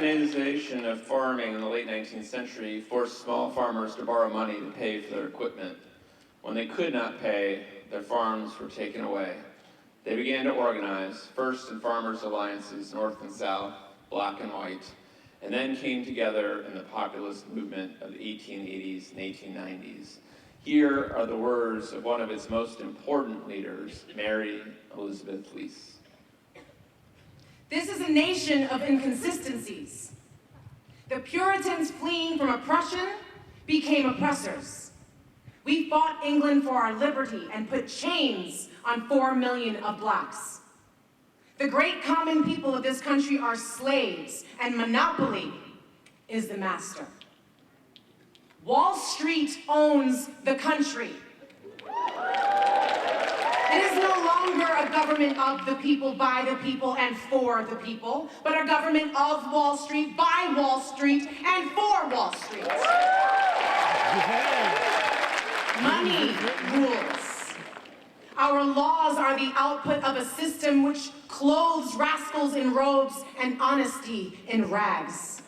mechanization of farming in the late 19th century forced small farmers to borrow money to pay for their equipment. When they could not pay, their farms were taken away. They began to organize, first in farmers' alliances, North and South, black and white, and then came together in the populist movement of the 1880s and 1890s. Here are the words of one of its most important leaders, Mary Elizabeth Lease. This is a nation of inconsistencies. The Puritans, fleeing from oppression, became oppressors. We fought England for our liberty and put chains on 4 million of blacks. The great common people of this country are slaves, and monopoly is the master. Wall Street owns the country. It is no longer a government of the people, by the people, and for the people, but a government of Wall Street, by Wall Street, and for Wall Street. Money rules. Our laws are the output of a system which clothes rascals in robes and honesty in rags.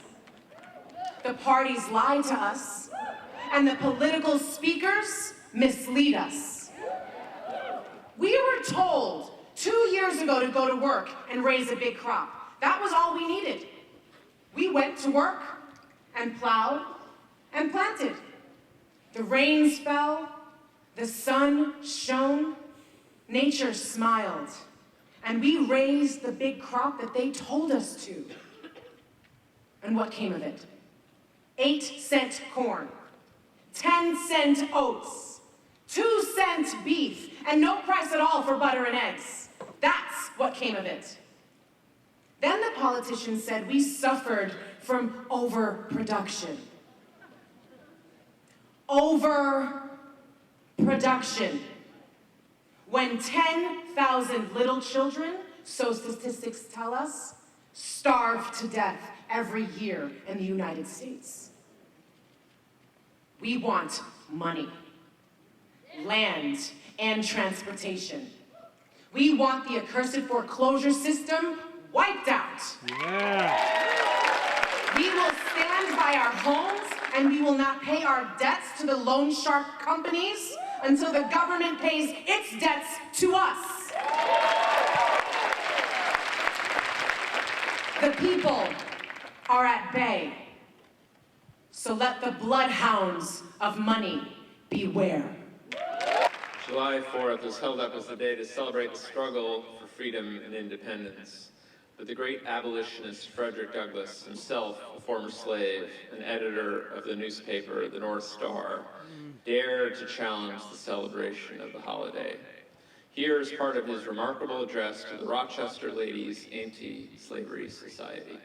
The parties lie to us, and the political speakers mislead us. We were told 2 years ago to go to work and raise a big crop. That was all we needed. We went to work and plowed and planted. The rains fell, the sun shone, nature smiled, and we raised the big crop that they told us to. And what came of it? 8-cent corn, 10-cent oats, 2-cent beef, and no price at all for butter and eggs. That's what came of it. Then the politicians said we suffered from overproduction. Overproduction. When 10,000 little children, so statistics tell us, starve to death every year in the United States. We want money, land, and transportation. We want the accursed foreclosure system wiped out. Yeah. We will stand by our homes, and we will not pay our debts to the loan shark companies until the government pays its debts to us. The people are at bay, so let the bloodhounds of money beware. July 4th is held up as the day to celebrate the struggle for freedom and independence. But the great abolitionist Fredrick Douglass, himself a former slave and editor of the newspaper The North Star, dared to challenge the celebration of the holiday. Here is part of his remarkable address to the Rochester Ladies Anti-Slavery Society.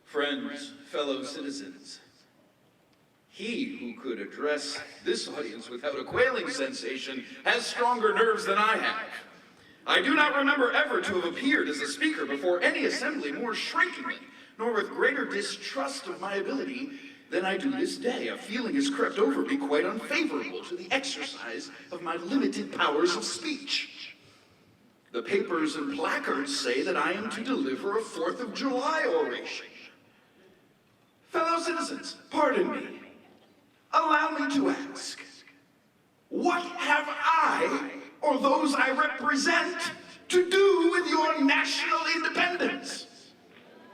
Friends, fellow citizens, he who could address this audience without a quailing sensation has stronger nerves than I have. I do not remember ever to have appeared as a speaker before any assembly more shrinkingly, nor with greater distrust of my ability than I do this day. A feeling has crept over me quite unfavorable to the exercise of my limited powers of speech. The papers and placards say that I am to deliver a 4th of July oration. Fellow citizens, pardon me. Allow me to ask, what have I, or those I represent, to do with your national independence?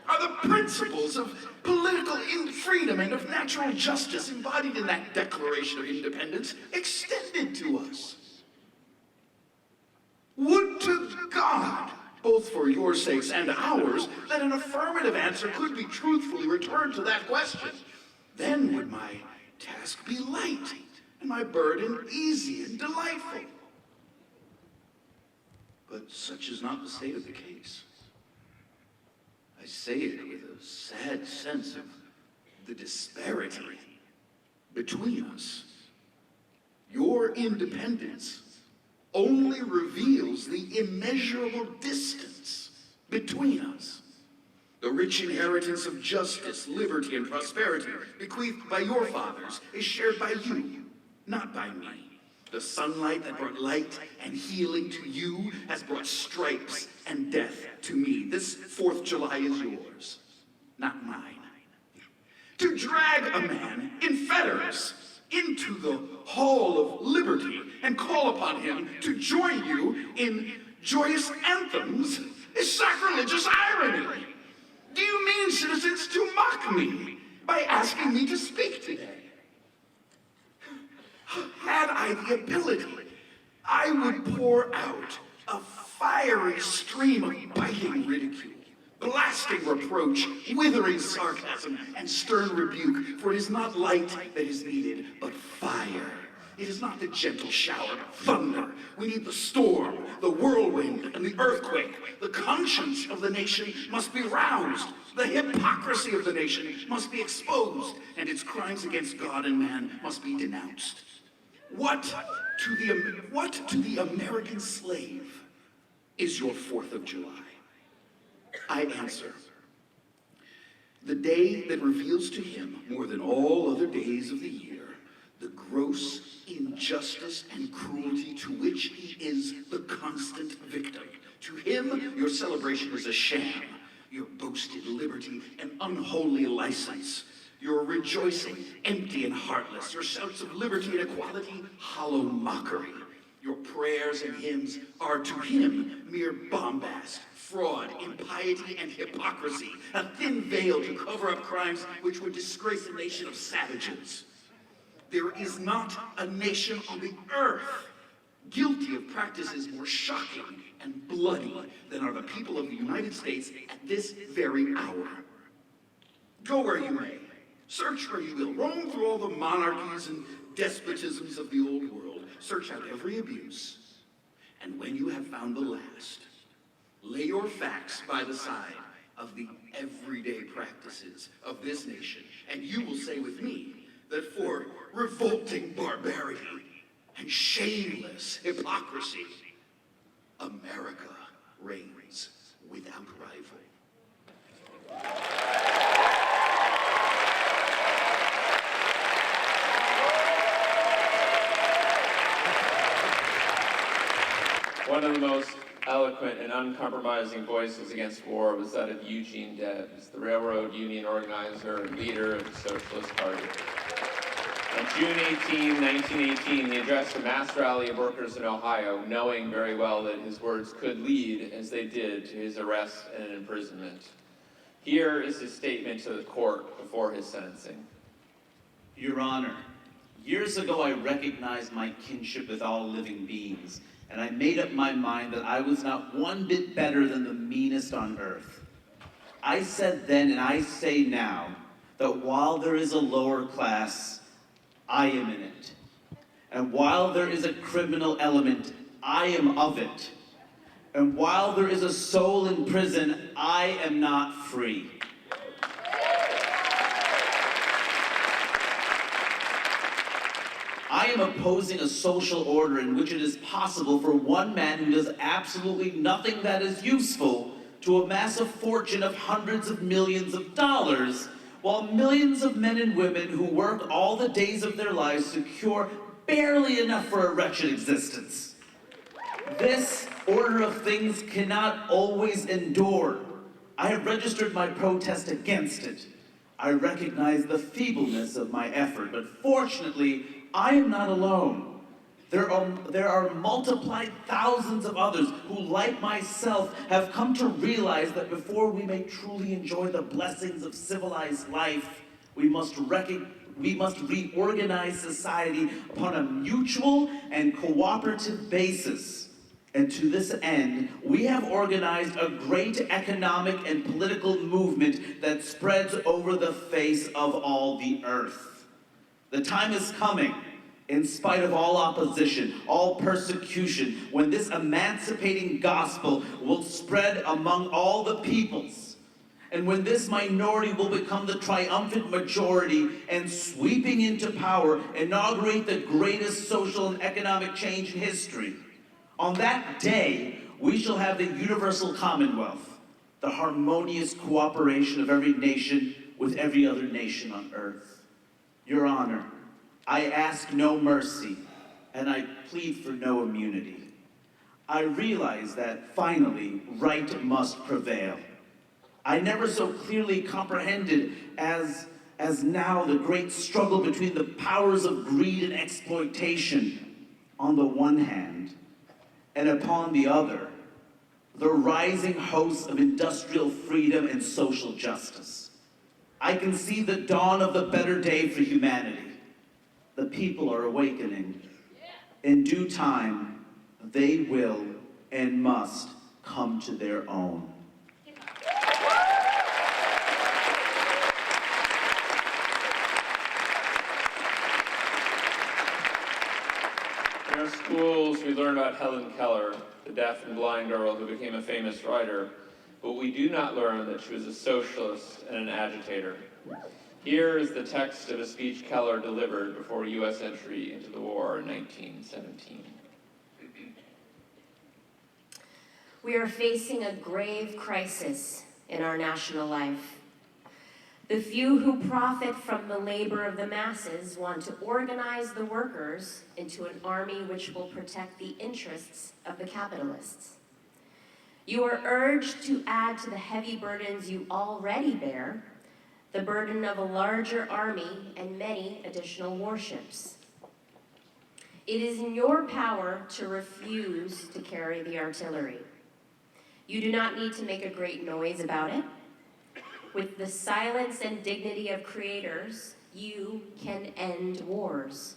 Are the principles of political freedom and of natural justice embodied in that Declaration of Independence extended to us? Would to God, both for your sakes and ours, that an affirmative answer could be truthfully returned to that question. Then would my task be light, and my burden easy and delightful. But such is not the state of the case. I say it with a sad sense of the disparity between us. Your independence only reveals the immeasurable distance between us. The rich inheritance of justice, liberty, and prosperity bequeathed by your fathers is shared by you, not by me. The sunlight that brought light and healing to you has brought stripes and death to me. This 4th of July is yours. drag a man in fetters into the Hall of Liberty and call upon him to join you in joyous anthems is sacrilegious irony. Do you mean, citizens, to mock me by asking me to speak today? Had I the ability, I would pour out a fiery stream of biting ridicule, blasting reproach, withering sarcasm, and stern rebuke, for it is not light that is needed, but fire. It is not the gentle shower of thunder. We need the storm, the whirlwind, and the earthquake. The conscience of the nation must be roused. The hypocrisy of the nation must be exposed, and its crimes against God and man must be denounced. What to the American slave is your 4th of July? I answer, the day that reveals to him, more than all other days of the year, the gross injustice and cruelty to which he is the constant victim. To him, your celebration is a sham, your boasted liberty an unholy license, your rejoicing empty and heartless, your shouts of liberty and equality hollow mockery. Your prayers and hymns are to him mere bombast, fraud, impiety, and hypocrisy, a thin veil to cover up crimes which would disgrace a nation of savages. There is not a nation on the earth guilty of practices more shocking and bloody than are the people of the United States at this very hour. Go where you may, search where you will, roam through all the monarchies and despotisms of the old world, search out every abuse, and when you have found the last, lay your facts by the side of the everyday practices of this nation, and you will say with me that for revolting barbarity and shameless hypocrisy, America reigns without rival. One of the most eloquent and uncompromising voices against war was that of Eugene Debs, the railroad union organizer and leader of the Socialist Party. On June 18, 1918, he addressed a mass rally of workers in Ohio, knowing very well that his words could lead, as they did, to his arrest and imprisonment. Here is his statement to the court before his sentencing. Your Honor, years ago I recognized my kinship with all living beings, and I made up my mind that I was not one bit better than the meanest on earth. I said then, and I say now, that while there is a lower class, I am in it. And while there is a criminal element, I am of it. And while there is a soul in prison, I am not free. I am opposing a social order in which it is possible for one man who does absolutely nothing that is useful to amass a fortune of hundreds of millions of dollars, while millions of men and women who work all the days of their lives secure barely enough for a wretched existence. This order of things cannot always endure. I have registered my protest against it. I recognize the feebleness of my effort, but fortunately, I am not alone. There are multiplied thousands of others who, like myself, have come to realize that before we may truly enjoy the blessings of civilized life, we must reorganize society upon a mutual and cooperative basis. And to this end, we have organized a great economic and political movement that spreads over the face of all the earth. The time is coming, in spite of all opposition, all persecution, when this emancipating gospel will spread among all the peoples, and when this minority will become the triumphant majority and, sweeping into power, inaugurate the greatest social and economic change in history. On that day, we shall have the universal commonwealth, the harmonious cooperation of every nation with every other nation on earth. Your Honor, I ask no mercy, and I plead for no immunity. I realize that, finally, right must prevail. I never so clearly comprehended as as now the great struggle between the powers of greed and exploitation on the one hand, and upon the other, the rising hosts of industrial freedom and social justice. I can see the dawn of the better day for humanity. The people are awakening. In due time, they will and must come to their own. In our schools, we learn about Helen Keller, the deaf and blind girl who became a famous writer, but we do not learn that she was a socialist and an agitator. Here is the text of a speech Keller delivered before U.S. entry into the war in 1917. We are facing a grave crisis in our national life. The few who profit from the labor of the masses want to organize the workers into an army which will protect the interests of the capitalists. You are urged to add to the heavy burdens you already bear the burden of a larger army and many additional warships. It is in your power to refuse to carry the artillery. You do not need to make a great noise about it. With the silence and dignity of creators, you can end wars.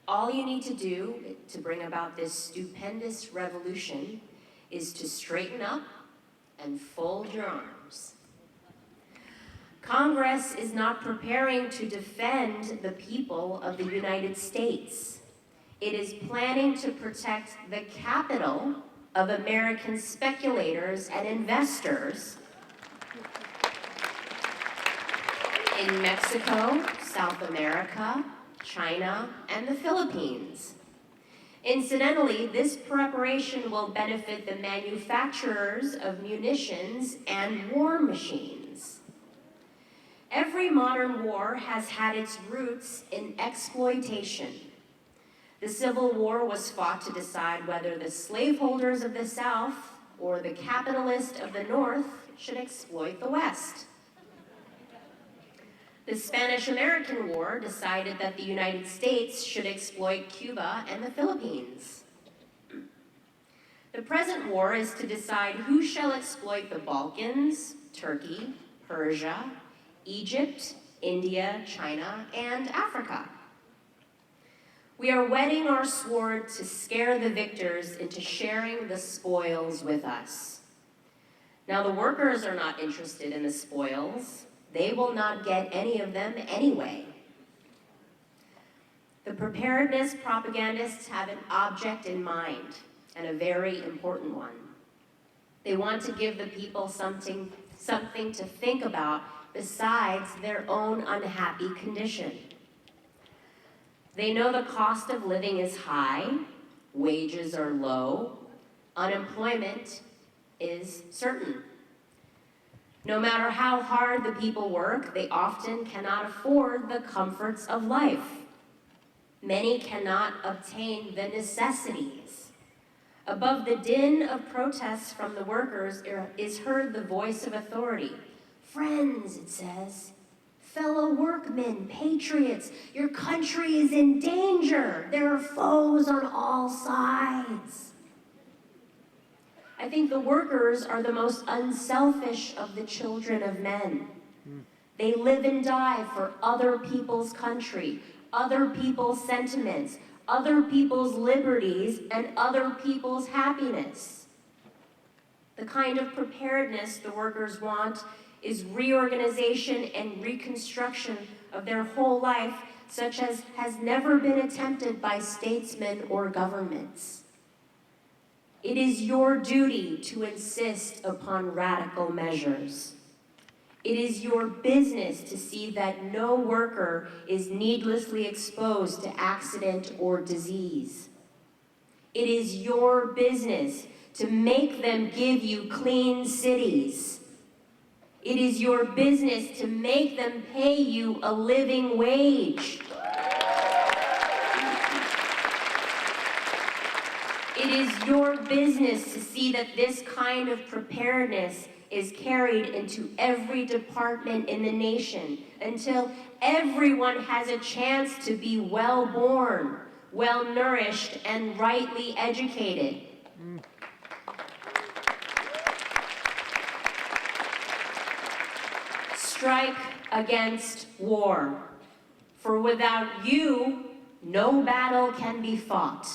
All you need to do to bring about this stupendous revolution is to straighten up and fold your arms. Congress is not preparing to defend the people of the United States. It is planning to protect the capital of American speculators and investors in Mexico, South America, China, and the Philippines. Incidentally, this preparation will benefit the manufacturers of munitions and war machines. Every modern war has had its roots in exploitation. The Civil War was fought to decide whether the slaveholders of the South or the capitalists of the North should exploit the West. The Spanish-American War decided that the United States should exploit Cuba and the Philippines. The present war is to decide who shall exploit the Balkans, Turkey, Persia, Egypt, India, China, and Africa. We are whetting our sword to scare the victors into sharing the spoils with us. Now, the workers are not interested in the spoils. They will not get any of them anyway. The preparedness propagandists have an object in mind, and a very important one. They want to give the people something to think about besides their own unhappy condition. They know the cost of living is high, wages are low, unemployment is certain. No matter how hard the people work, they often cannot afford the comforts of life. Many cannot obtain the necessities. Above the din of protests from the workers is heard the voice of authority. Friends, it says, fellow workmen, patriots, your country is in danger. There are foes on all sides. I think the workers are the most unselfish of the children of men. They live and die for other people's country, other people's sentiments, other people's liberties, and other people's happiness. The kind of preparedness the workers want is reorganization and reconstruction of their whole life, such as has never been attempted by statesmen or governments. It is your duty to insist upon radical measures. It is your business to see that no worker is needlessly exposed to accident or disease. It is your business to make them give you clean cities. It is your business to make them pay you a living wage. It is your business to see that this kind of preparedness is carried into every department in the nation until everyone has a chance to be well-born, well-nourished, and rightly educated. Strike against war, for without you, no battle can be fought.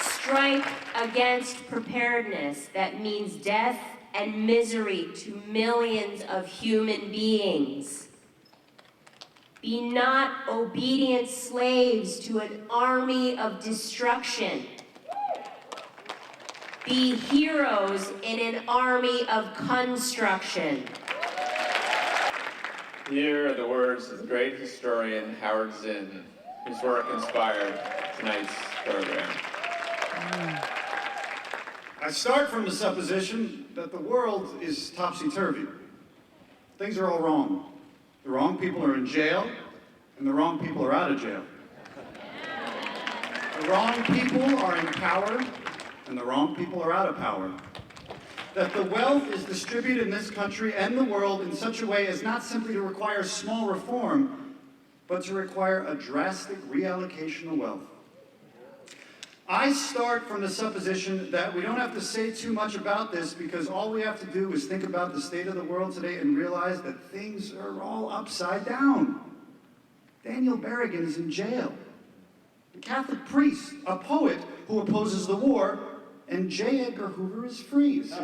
Strike against preparedness that means death and misery to millions of human beings. Be not obedient slaves to an army of destruction. Be heroes in an army of construction. Here are the words of the great historian Howard Zinn, whose work inspired tonight's program. I start from the supposition that the world is topsy-turvy. Things are all wrong. The wrong people are in jail, and the wrong people are out of jail. The wrong people are in power, and the wrong people are out of power. That the wealth is distributed in this country and the world in such a way as not simply to require small reform, but to require a drastic reallocation of wealth. I start from the supposition that we don't have to say too much about this because all we have to do is think about the state of the world today and realize that things are all upside down. Daniel Berrigan is in jail. A Catholic priest, a poet who opposes the war, and J. Edgar Hoover is free. See?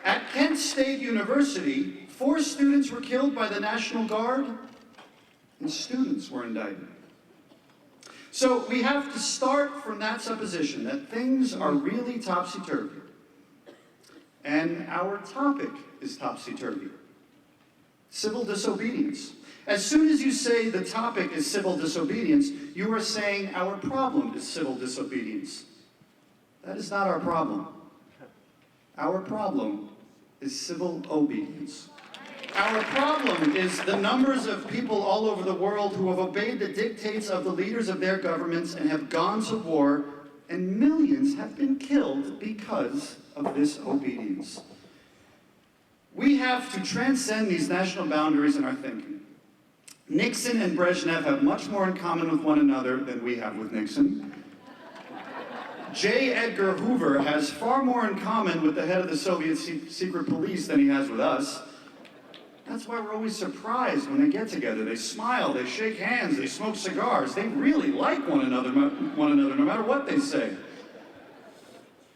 At Kent State University, 4 students were killed by the National Guard, and students were indicted. So we have to start from that supposition that things are really topsy-turvy. And our topic is topsy-turvy. Civil disobedience. As soon as you say the topic is civil disobedience, you are saying our problem is civil disobedience. That is not our problem. Our problem is civil obedience. Our problem is the numbers of people all over the world who have obeyed the dictates of the leaders of their governments and have gone to war, and millions have been killed because of this obedience. We have to transcend these national boundaries in our thinking. Nixon and Brezhnev have much more in common with one another than we have with Nixon. J. Edgar Hoover has far more in common with the head of the Soviet secret police than he has with us. That's why we're always surprised when they get together. They smile, they shake hands, they smoke cigars. They really like one another, no matter what they say.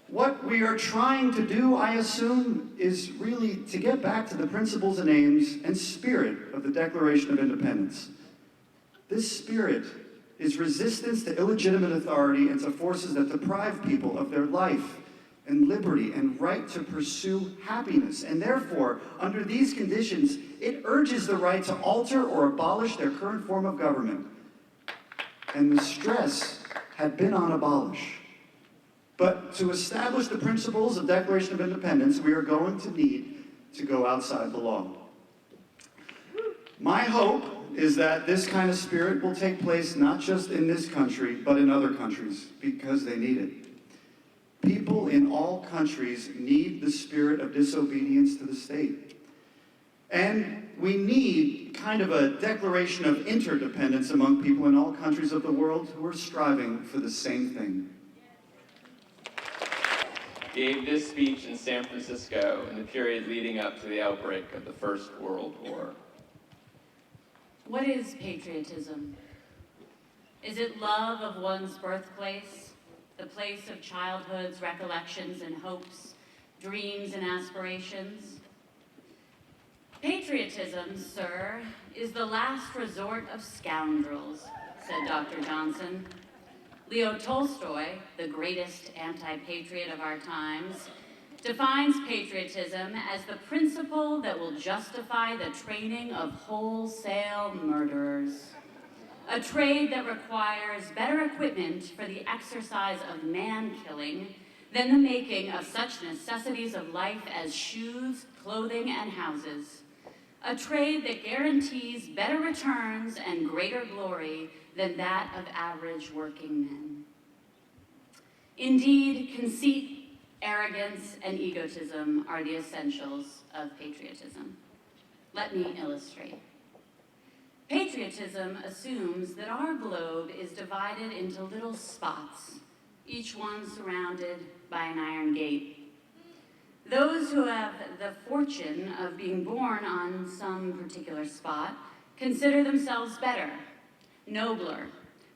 What we are trying to do, I assume, is really to get back to the principles and aims and spirit of the Declaration of Independence. This spirit is resistance to illegitimate authority and to forces that deprive people of their life and liberty and right to pursue happiness. And therefore, under these conditions, it urges the right to alter or abolish their current form of government. And the stress had been on abolish. But to establish the principles of Declaration of Independence, we are going to need to go outside the law. My hope is that this kind of spirit will take place not just in this country, but in other countries, because they need it. People in all countries need the spirit of disobedience to the state. And we need kind of a declaration of interdependence among people in all countries of the world who are striving for the same thing. Gave this speech in San Francisco in the period leading up to the outbreak of the First World War. What is patriotism? Is it love of one's birthplace, the place of childhood's recollections and hopes, dreams and aspirations? Patriotism, sir, is the last resort of scoundrels, said Dr. Johnson. Leo Tolstoy, the greatest anti-patriot of our times, defines patriotism as the principle that will justify the training of wholesale murderers. A trade that requires better equipment for the exercise of man-killing than the making of such necessities of life as shoes, clothing, and houses. A trade that guarantees better returns and greater glory than that of average working men. Indeed, conceit, arrogance, and egotism are the essentials of patriotism. Let me illustrate. Patriotism assumes that our globe is divided into little spots, each one surrounded by an iron gate. Those who have the fortune of being born on some particular spot consider themselves better, nobler,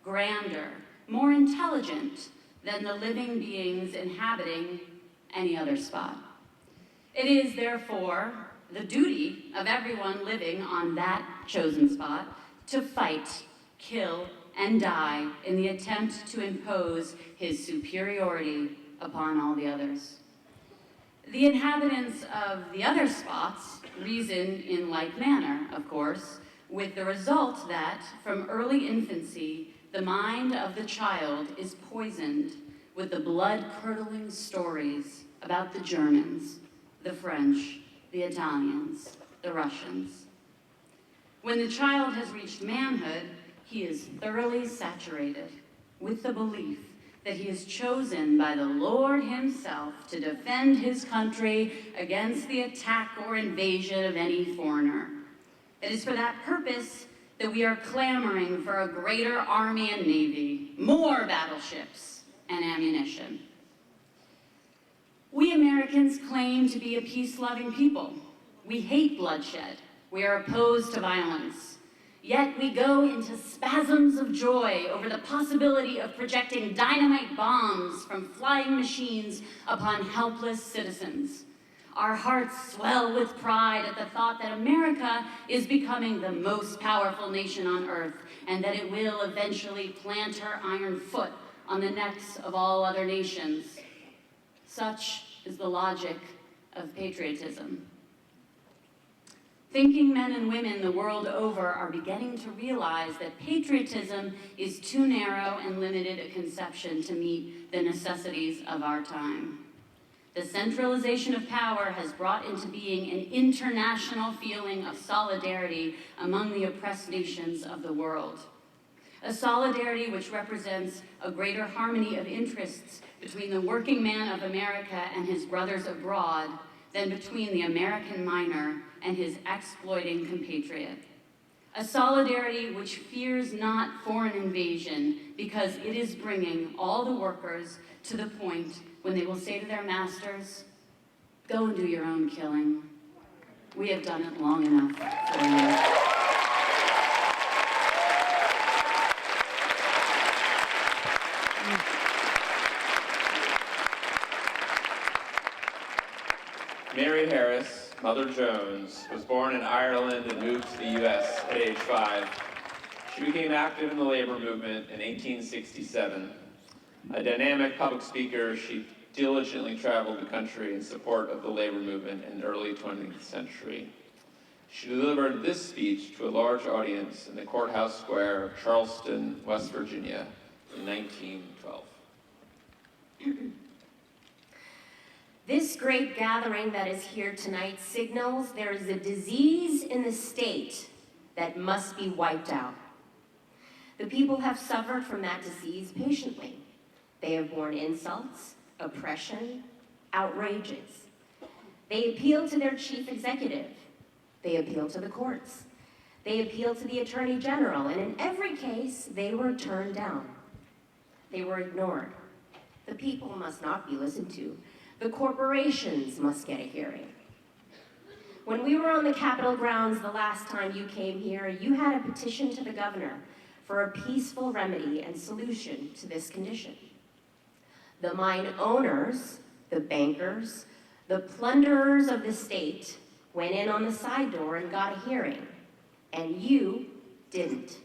grander, more intelligent than the living beings inhabiting any other spot. It is, therefore, the duty of everyone living on that chosen spot to fight, kill, and die in the attempt to impose his superiority upon all the others. The inhabitants of the other spots reason in like manner, of course, with the result that, from early infancy, the mind of the child is poisoned with the blood-curdling stories about the Germans, the French, the Italians, the Russians. When the child has reached manhood, he is thoroughly saturated with the belief that he is chosen by the Lord himself to defend his country against the attack or invasion of any foreigner. It is for that purpose that we are clamoring for a greater army and navy, more battleships and ammunition. We Americans claim to be a peace-loving people. We hate bloodshed. We are opposed to violence. Yet we go into spasms of joy over the possibility of projecting dynamite bombs from flying machines upon helpless citizens. Our hearts swell with pride at the thought that America is becoming the most powerful nation on earth and that it will eventually plant her iron foot on the necks of all other nations. Such is the logic of patriotism. Thinking men and women the world over are beginning to realize that patriotism is too narrow and limited a conception to meet the necessities of our time. The centralization of power has brought into being an international feeling of solidarity among the oppressed nations of the world. A solidarity which represents a greater harmony of interests between the working man of America and his brothers abroad than between the American miner and his exploiting compatriot. A solidarity which fears not foreign invasion because it is bringing all the workers to the point when they will say to their masters, "Go and do your own killing. We have done it long enough for you." Mary Harris, Mother Jones, was born in Ireland and moved to the U.S. at age 5. She became active in the labor movement in 1867. A dynamic public speaker, she diligently traveled the country in support of the labor movement in the early 20th century. She delivered this speech to a large audience in the courthouse square of Charleston, West Virginia in 1912. This great gathering that is here tonight signals there is a disease in the state that must be wiped out. The people have suffered from that disease patiently. They have borne insults, oppression, outrages. They appeal to their chief executive. They appeal to the courts. They appeal to the attorney general, and in every case, they were turned down. They were ignored. The people must not be listened to. The corporations must get a hearing. When we were on the Capitol grounds the last time you came here, you had a petition to the governor for a peaceful remedy and solution to this condition. The mine owners, the bankers, the plunderers of the state went in on the side door and got a hearing, and you didn't.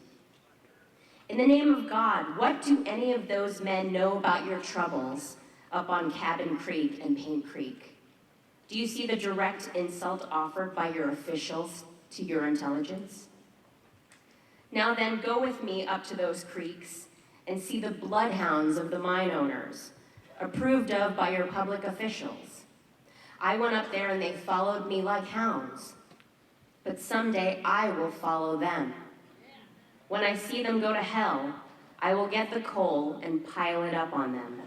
In the name of God, what do any of those men know about your troubles up on Cabin Creek and Paint Creek? Do you see the direct insult offered by your officials to your intelligence? Now then, go with me up to those creeks and see the bloodhounds of the mine owners, approved of by your public officials. I went up there and they followed me like hounds. But someday I will follow them. When I see them go to hell, I will get the coal and pile it up on them.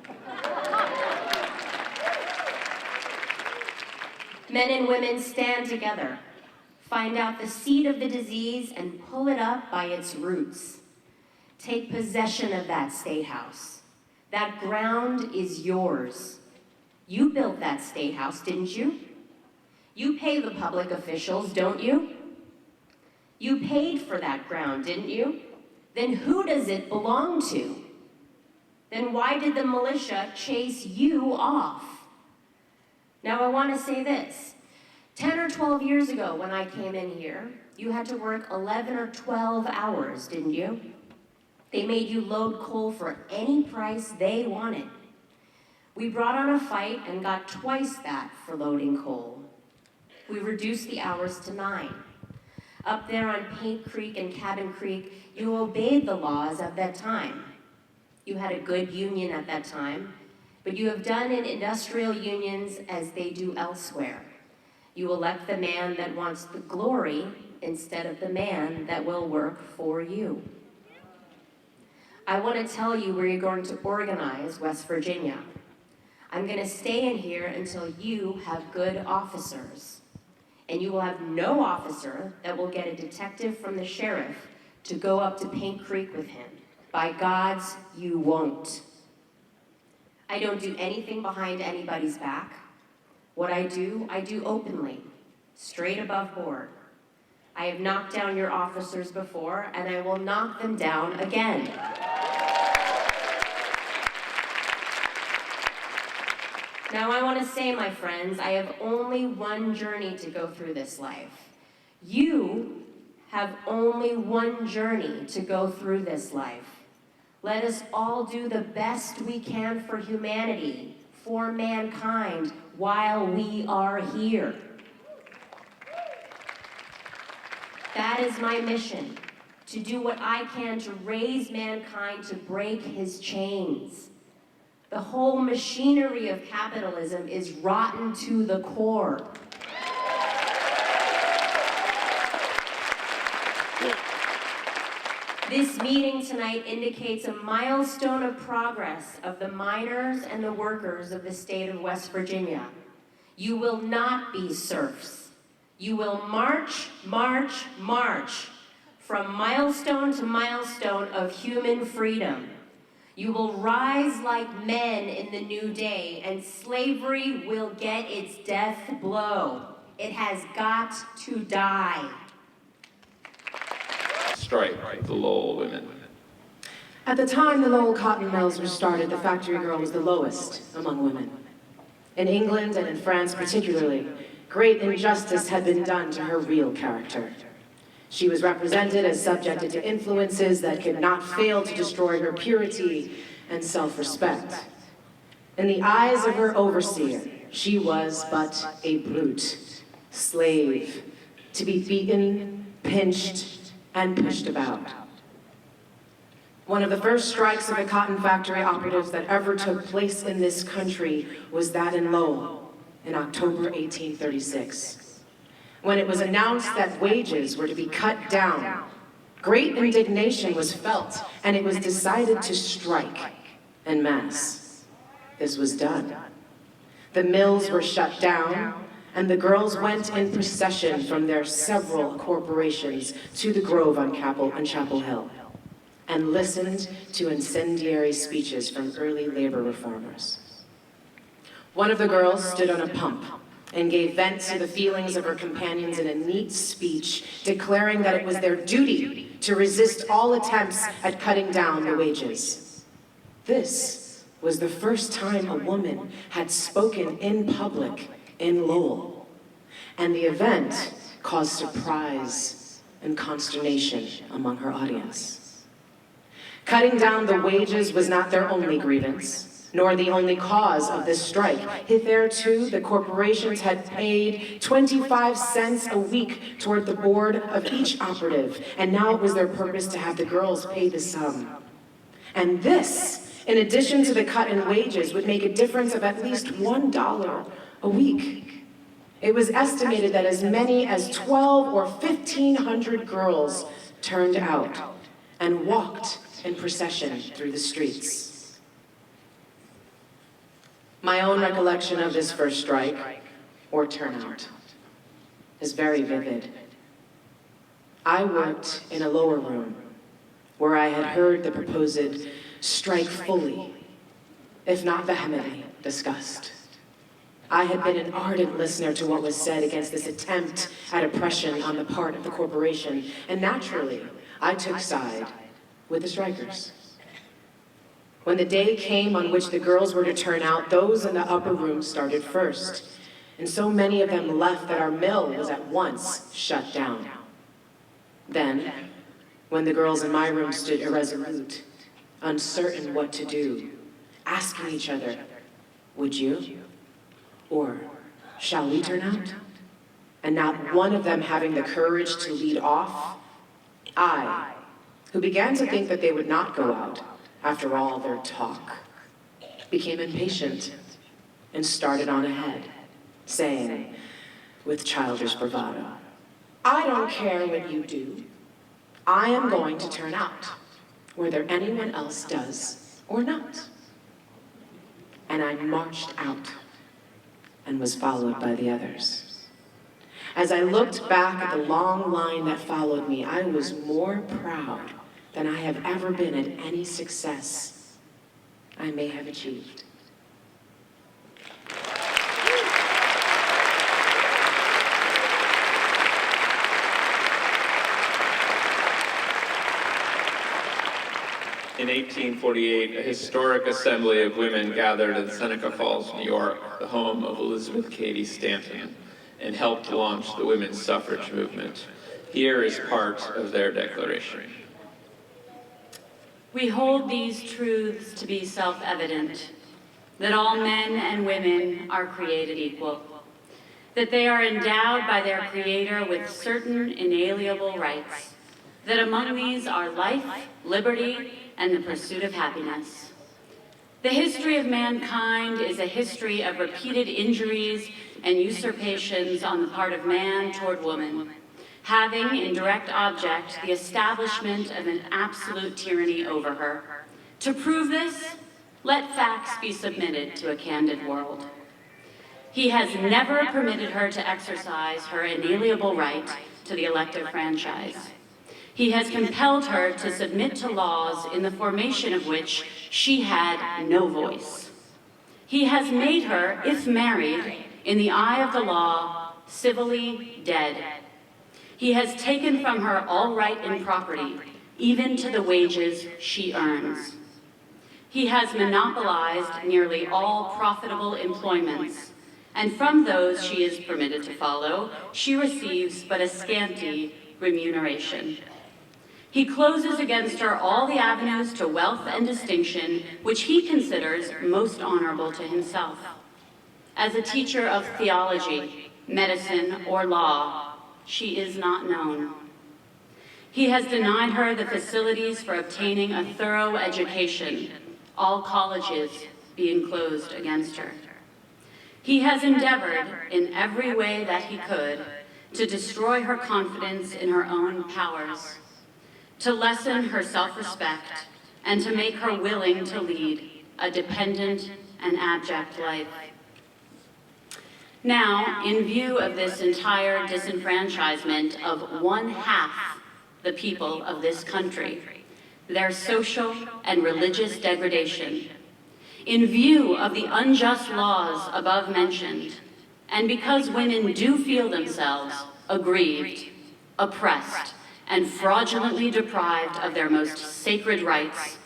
Men and women stand together, find out the seed of the disease and pull it up by its roots. Take possession of that State House. That ground is yours. You built that State House, didn't you? You pay the public officials, don't you? You paid for that ground, didn't you? Then who does it belong to? Then why did the militia chase you off? Now I want to say this. 10 or 12 years ago when I came in here, you had to work 11 or 12 hours, didn't you? They made you load coal for any price they wanted. We brought on a fight and got twice that for loading coal. We reduced the hours to 9. Up there on Paint Creek and Cabin Creek, you obeyed the laws of that time. You had a good union at that time, but you have done in industrial unions as they do elsewhere. You elect the man that wants the glory instead of the man that will work for you. I want to tell you where you're going to organize West Virginia. I'm going to stay in here until you have good officers. And you will have no officer that will get a detective from the sheriff to go up to Paint Creek with him. By God's, you won't. I don't do anything behind anybody's back. What I do openly, straight above board. I have knocked down your officers before, and I will knock them down again. Now I want to say, my friends, I have only one journey to go through this life. You have only one journey to go through this life. Let us all do the best we can for humanity, for mankind, while we are here. That is my mission, to do what I can to raise mankind to break his chains. The whole machinery of capitalism is rotten to the core. This meeting tonight indicates a milestone of progress of the miners and the workers of the state of West Virginia. You will not be serfs. You will march, march, march from milestone to milestone of human freedom. You will rise like men in the new day, and slavery will get its death blow. It has got to die. Strike the Lowell women. At the time the Lowell cotton mills were started, the factory girl was the lowest among women. In England and in France particularly, great injustice had been done to her real character. She was represented as subjected to influences that could not fail to destroy her purity and self-respect. In the eyes of her overseer, she was but a brute, slave, to be beaten, pinched, and pushed about. One of the first strikes of the cotton factory operatives that ever took place in this country was that in Lowell in October 1836. When it was announced that wages were to be cut down, great indignation was felt, and it was decided to strike en masse. This was done. The mills were shut down, and the girls went in procession from their several corporations to the Grove on Chapel Hill, and listened to incendiary speeches from early labor reformers. One of the girls stood on a pump and gave vent to the feelings of her companions in a neat speech, declaring that it was their duty to resist all attempts at cutting down the wages. This was the first time a woman had spoken in public in Lowell, and the event caused surprise and consternation among her audience. Cutting down the wages was not their only grievance, nor the only cause of this strike. Hitherto, the corporations had paid 25 cents a week toward the board of each operative, and now it was their purpose to have the girls pay the sum. And this, in addition to the cut in wages, would make a difference of at least $1 a week. It was estimated that as many as 1,200 or 1,500 girls turned out and walked in procession through the streets. My own recollection of this first strike, or turnout is very vivid. I worked in a lower room where I had heard the proposed strike fully, if not vehemently, discussed. I had been an ardent listener to what was said against this attempt at oppression on the part of the corporation, and naturally, I took side with the strikers. When the day came on which the girls were to turn out, those in the upper room started first, and so many of them left that our mill was at once shut down. Then, when the girls in my room stood irresolute, uncertain what to do, asking each other, would you? Or shall we turn out? And not one of them having the courage to lead off, I, who began to think that they would not go out after all their talk, became impatient and started on ahead, saying, with childish bravado, I don't care what you do. I am going to turn out, whether anyone else does or not. And I marched out and was followed by the others. As I looked back at the long line that followed me, I was more proud than I have ever been at any success I may have achieved. In 1848, a historic assembly of women gathered in Seneca Falls, New York, the home of Elizabeth Cady Stanton, and helped launch the women's suffrage movement. Here is part of their declaration. We hold these truths to be self-evident, that all men and women are created equal, that they are endowed by their Creator with certain inalienable rights, that among these are life, liberty, and the pursuit of happiness. The history of mankind is a history of repeated injuries and usurpations on the part of man toward woman, having in direct object the establishment of an absolute tyranny over her. To prove this, let facts be submitted to a candid world. He has never permitted her to exercise her inalienable right to the elective franchise. He has compelled her to submit to laws in the formation of which she had no voice. He has made her, if married, in the eye of the law, civilly dead. He has taken from her all right in property, even to the wages she earns. He has monopolized nearly all profitable employments, and from those she is permitted to follow, she receives but a scanty remuneration. He closes against her all the avenues to wealth and distinction which he considers most honorable to himself. As a teacher of theology, medicine, or law, she is not known. He has denied her the facilities for obtaining a thorough education, all colleges being closed against her. He has endeavored, in every way that he could, to destroy her confidence in her own powers, to lessen her self-respect, and to make her willing to lead a dependent and abject life. Now, in view of this entire disenfranchisement of one half the people of this country, their social and religious degradation, in view of the unjust laws above mentioned, and because women do feel themselves aggrieved, oppressed, and fraudulently deprived of their most sacred rights,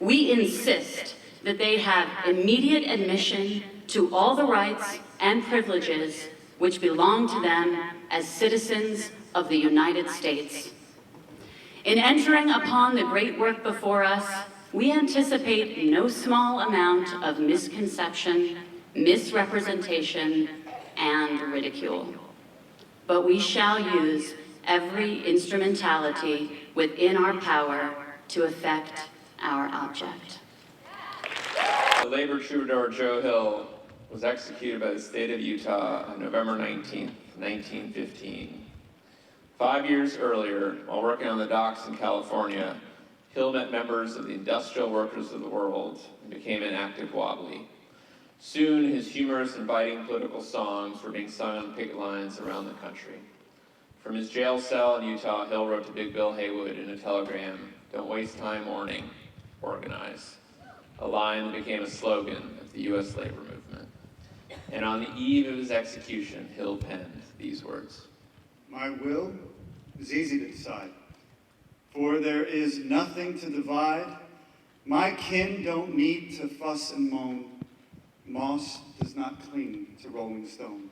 we insist that they have immediate admission to all the rights and privileges which belong to them as citizens of the United States. In entering upon the great work before us, we anticipate no small amount of misconception, misrepresentation, and ridicule. But we shall use every instrumentality within our power to effect our object. The labor troubadour Joe Hill was executed by the state of Utah on November 19, 1915. 5 years earlier, while working on the docks in California, Hill met members of the industrial workers of the world and became an active wobbly. Soon, his humorous and biting political songs were being sung on picket lines around the country. From his jail cell in Utah, Hill wrote to Big Bill Haywood in a telegram, "Don't waste time mourning, organize," a line that became a slogan of the U.S. labor movement. And on the eve of his execution, Hill penned these words: My will is easy to decide, for there is nothing to divide. My kin don't need to fuss and moan. Moss does not cling to rolling stone.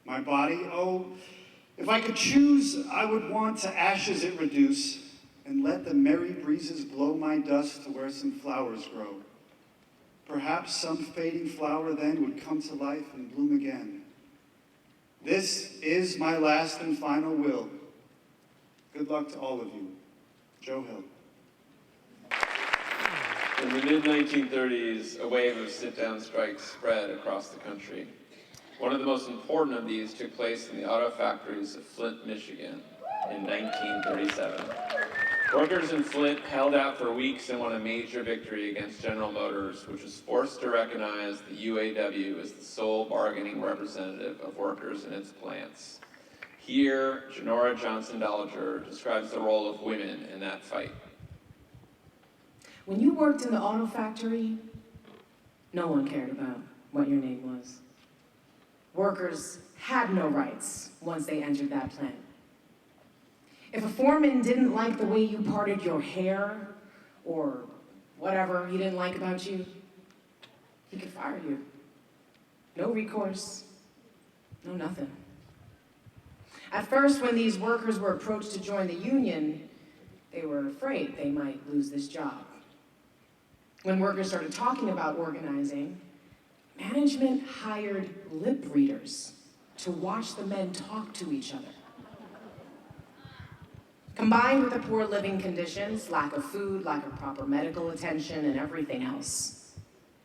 My body, oh, if I could choose, I would want to ashes it reduce, and let the merry breezes blow my dust to where some flowers grow. Perhaps some fading flower then would come to life and bloom again. This is my last and final will. Good luck to all of you. Joe Hill. In the mid-1930s, a wave of sit-down strikes spread across the country. One of the most important of these took place in the auto factories of Flint, Michigan in 1937. Workers in Flint held out for weeks and won a major victory against General Motors, which was forced to recognize the UAW as the sole bargaining representative of workers in its plants. Here, Janora Johnson-Dollinger describes the role of women in that fight. When you worked in the auto factory, no one cared about what your name was. Workers had no rights once they entered that plant. If a foreman didn't like the way you parted your hair, or whatever he didn't like about you, he could fire you. No recourse, no nothing. At first, when these workers were approached to join the union, they were afraid they might lose this job. When workers started talking about organizing, management hired lip readers to watch the men talk to each other. Combined with the poor living conditions, lack of food, lack of proper medical attention, and everything else,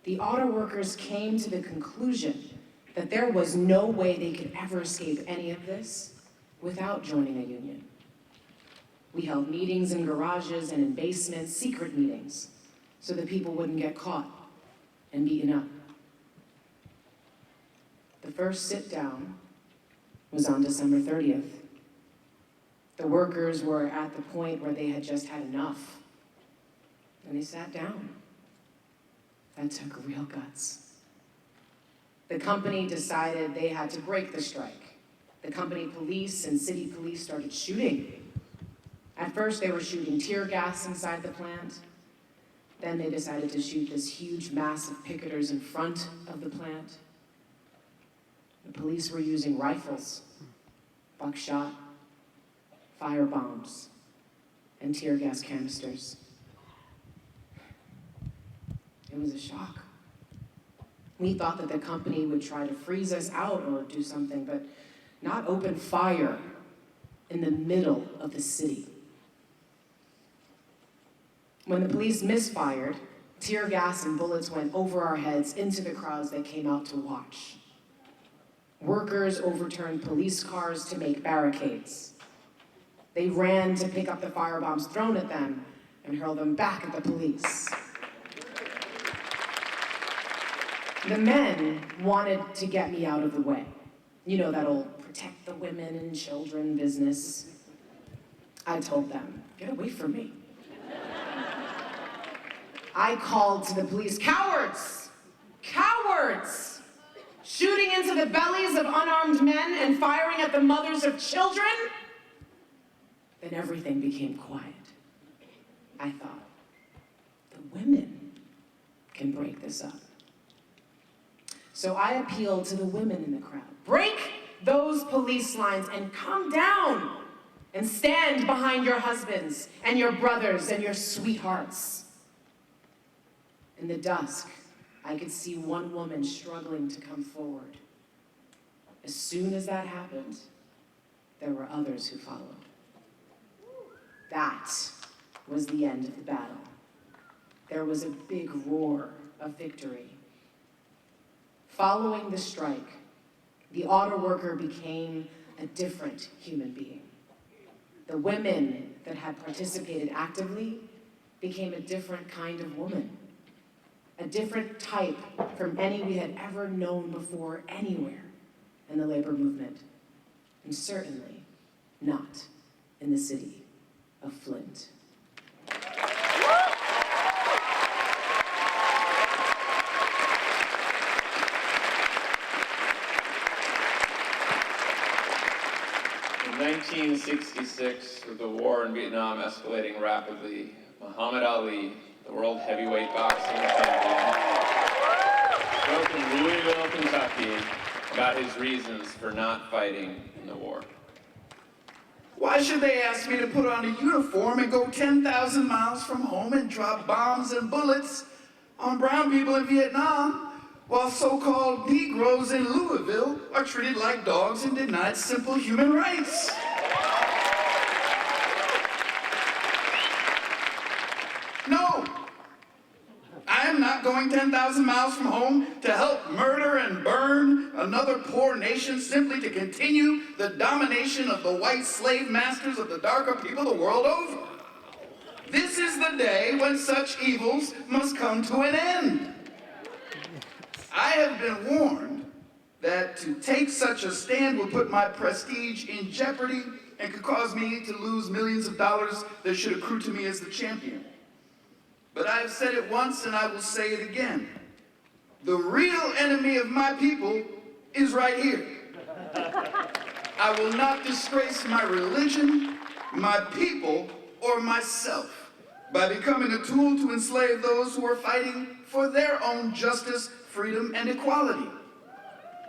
the auto workers came to the conclusion that there was no way they could ever escape any of this without joining a union. We held meetings in garages and in basements, secret meetings, so that people wouldn't get caught and beaten up. The first sit-down was on December 30th. The workers were at the point where they had just had enough, and they sat down. That took real guts. The company decided they had to break the strike. The company police and city police started shooting. At first, they were shooting tear gas inside the plant. Then they decided to shoot this huge mass of picketers in front of the plant. The police were using rifles, buckshot, fire bombs, and tear gas canisters. It was a shock. We thought that the company would try to freeze us out or do something, but not open fire in the middle of the city. When the police misfired, tear gas and bullets went over our heads into the crowds that came out to watch. Workers overturned police cars to make barricades. They ran to pick up the firebombs thrown at them and hurl them back at the police. The men wanted to get me out of the way. You know, that old protect the women and children business. I told them, get away from me. I called to the police, cowards! Cowards! Shooting into the bellies of unarmed men and firing at the mothers of children? Then everything became quiet. I thought, the women can break this up. So I appealed to the women in the crowd. Break those police lines and come down and stand behind your husbands and your brothers and your sweethearts. In the dusk, I could see one woman struggling to come forward. As soon as that happened, there were others who followed. That was the end of the battle. There was a big roar of victory. Following the strike, the auto worker became a different human being. The women that had participated actively became a different kind of woman. a different type from any we had ever known before anywhere in the labor movement, and certainly not in the city of Flint. In 1966, with the war in Vietnam escalating rapidly, Muhammad Ali, the world heavyweight boxing champion, spoke in Louisville, Kentucky, about his reasons for not fighting in the war. Why should they ask me to put on a uniform and go 10,000 miles from home and drop bombs and bullets on brown people in Vietnam, while so-called Negroes in Louisville are treated like dogs and denied simple human rights? No, I am not going 10,000 miles from home to help murder and burn another poor nation simply to continue the domination of the white slave masters of the darker people the world over. This is the day when such evils must come to an end. I have been warned that to take such a stand would put my prestige in jeopardy and could cause me to lose millions of dollars that should accrue to me as the champion. But I have said it once and I will say it again. The real enemy of my people is right here. I will not disgrace my religion, my people, or myself by becoming a tool to enslave those who are fighting for their own justice, freedom, and equality.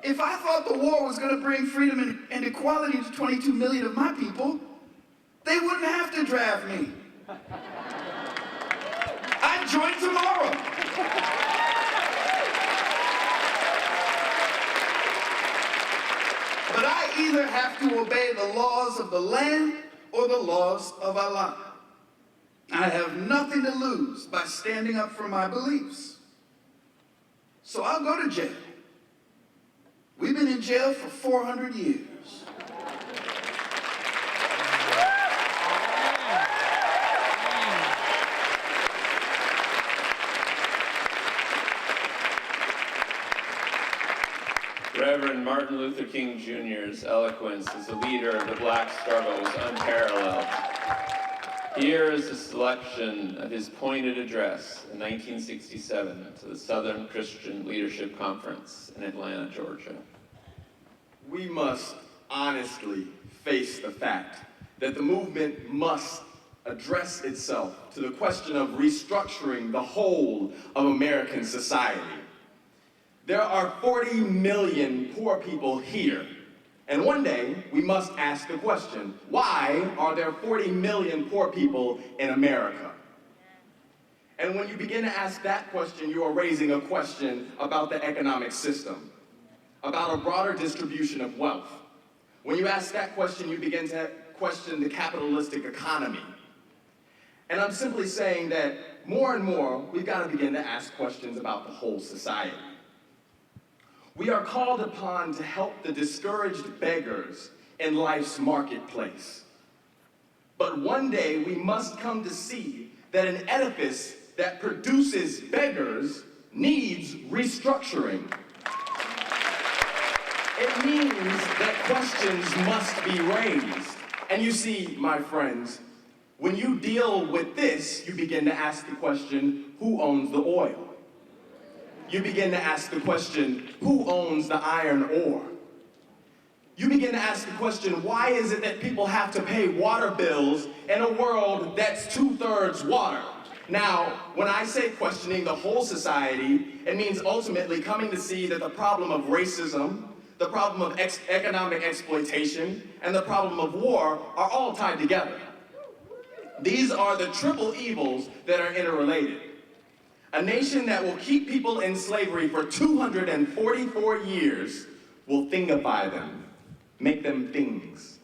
If I thought the war was going to bring freedom and equality to 22 million of my people, they wouldn't have to draft me. I'd join tomorrow. But I either have to obey the laws of the land or the laws of Allah. I have nothing to lose by standing up for my beliefs. So I'll go to jail. We've been in jail for 400 years. Reverend Martin Luther King Jr.'s eloquence as a leader of the black struggle was unparalleled. Here is a selection of his pointed address in 1967 to the Southern Christian Leadership Conference in Atlanta, Georgia. We must honestly face the fact that the movement must address itself to the question of restructuring the whole of American society. There are 40 million poor people here, and one day we must ask the question, why are there 40 million poor people in America? And when you begin to ask that question, you are raising a question about the economic system, about a broader distribution of wealth. When you ask that question, you begin to question the capitalistic economy. And I'm simply saying that more and more, we've got to begin to ask questions about the whole society. We are called upon to help the discouraged beggars in life's marketplace. But one day we must come to see that an edifice that produces beggars needs restructuring. It means that questions must be raised. And you see, my friends, when you deal with this, you begin to ask the question, who owns the oil? You begin to ask the question, who owns the iron ore? You begin to ask the question, why is it that people have to pay water bills in a world that's 2/3 water? Now, when I say questioning the whole society, it means ultimately coming to see that the problem of racism, the problem of economic exploitation, and the problem of war are all tied together. These are the triple evils that are interrelated. A nation that will keep people in slavery for 244 years will thingify them, make them things.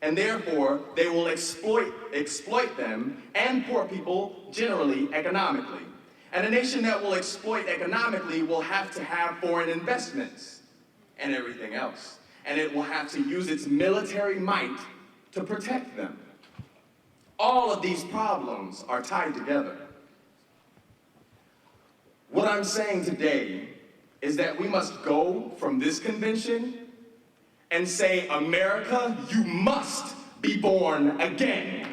And therefore, they will exploit them and poor people generally economically. And a nation that will exploit economically will have to have foreign investments and everything else. And it will have to use its military might to protect them. All of these problems are tied together. What I'm saying today is that we must go from this convention and say, America, you must be born again.